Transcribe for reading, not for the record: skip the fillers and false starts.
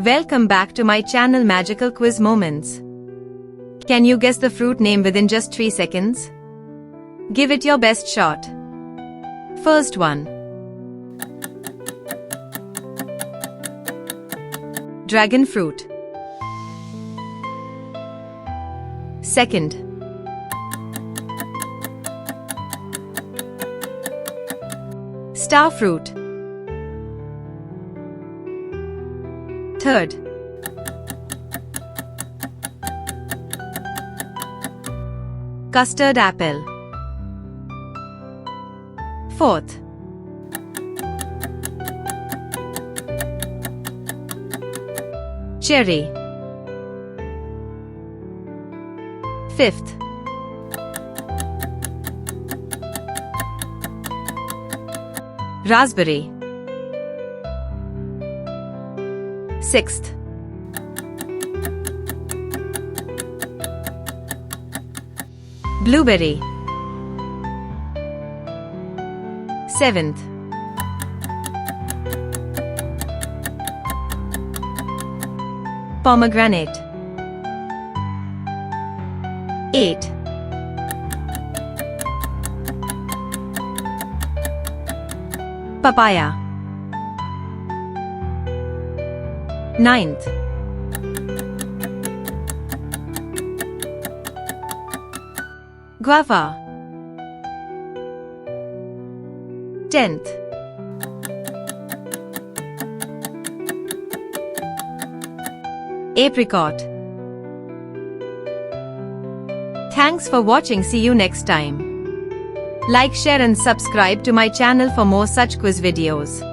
Welcome back to my channel Magical Quiz Moments. Can you guess the fruit name within just 3 seconds? Give it your best shot. First one. Dragon fruit. Second. Star fruit. Third. Custard apple. Fourth. Cherry. Fifth. Raspberry. Sixth. Blueberry. Seventh. Pomegranate. 8. Papaya. 9th. Guava. 10th. Apricot. Thanks for watching. See you next time. Like, share and subscribe to my channel for more such quiz videos.